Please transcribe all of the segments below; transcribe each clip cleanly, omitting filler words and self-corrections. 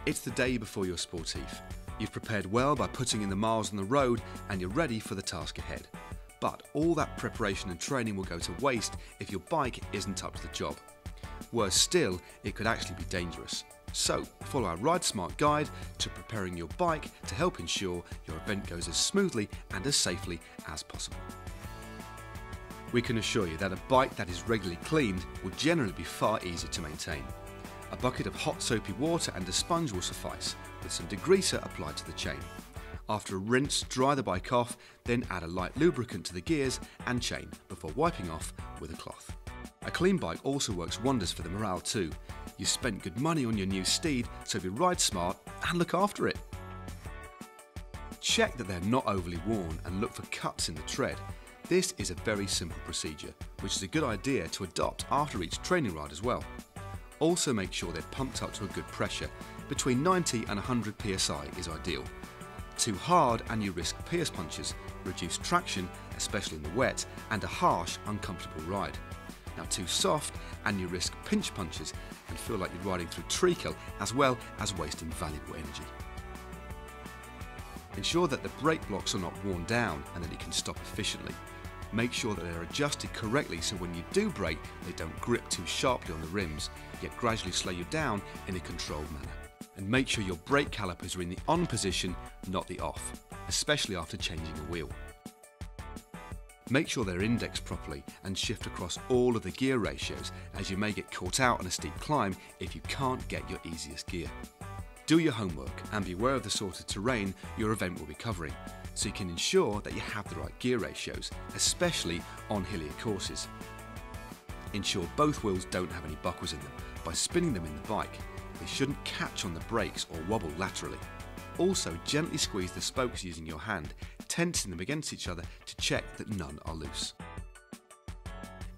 It's the day before your sportive. You've prepared well by putting in the miles on the road and you're ready for the task ahead. But all that preparation and training will go to waste if your bike isn't up to the job. Worse still, it could actually be dangerous. So, follow our Ride Smart guide to preparing your bike to help ensure your event goes as smoothly and as safely as possible. We can assure you that a bike that is regularly cleaned will generally be far easier to maintain. A bucket of hot soapy water and a sponge will suffice, with some degreaser applied to the chain. After a rinse, dry the bike off, then add a light lubricant to the gears and chain before wiping off with a cloth. A clean bike also works wonders for the morale too. You've spent good money on your new steed, so be ride smart and look after it. Check that they're not overly worn and look for cuts in the tread. This is a very simple procedure, which is a good idea to adopt after each training ride as well. Also make sure they're pumped up to a good pressure. Between 90 and 100 psi is ideal. Too hard and you risk pierce punches, reduced traction, especially in the wet, and a harsh, uncomfortable ride. Now too soft and you risk pinch punches and feel like you're riding through treacle as well as wasting valuable energy. Ensure that the brake blocks are not worn down and that you can stop efficiently. Make sure that they're adjusted correctly so when you do brake, they don't grip too sharply on the rims, yet gradually slow you down in a controlled manner. And make sure your brake calipers are in the on position, not the off, especially after changing a wheel. Make sure they're indexed properly and shift across all of the gear ratios, as you may get caught out on a steep climb if you can't get your easiest gear. Do your homework and be aware of the sort of terrain your event will be covering, so you can ensure that you have the right gear ratios, especially on hillier courses. Ensure both wheels don't have any buckles in them by spinning them in the bike. They shouldn't catch on the brakes or wobble laterally. Also, gently squeeze the spokes using your hand, tensing them against each other to check that none are loose.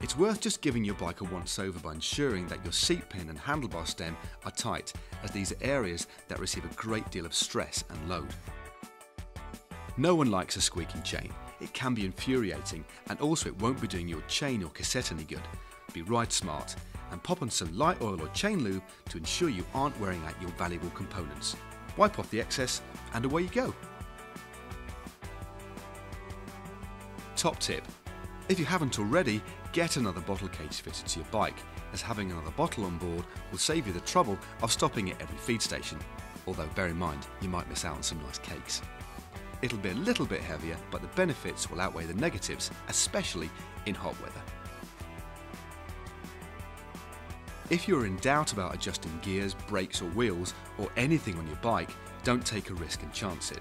It's worth just giving your bike a once-over by ensuring that your seat pin and handlebar stem are tight, as these are areas that receive a great deal of stress and load. No one likes a squeaking chain. It can be infuriating, and also it won't be doing your chain or cassette any good. Be ride smart and pop on some light oil or chain lube to ensure you aren't wearing out your valuable components. Wipe off the excess and away you go. Top tip: if you haven't already, get another bottle cage fitted to your bike, as having another bottle on board will save you the trouble of stopping at every feed station, although bear in mind you might miss out on some nice cakes. It'll be a little bit heavier, but the benefits will outweigh the negatives, especially in hot weather. If you're in doubt about adjusting gears, brakes or wheels, or anything on your bike, don't take a risk and chance it.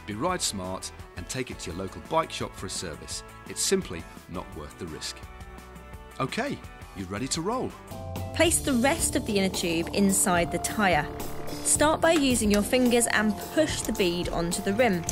Be ride smart and take it to your local bike shop for a service. It's simply not worth the risk. Okay, you ready to roll? Place the rest of the inner tube inside the tyre. Start by using your fingers and push the bead onto the rim.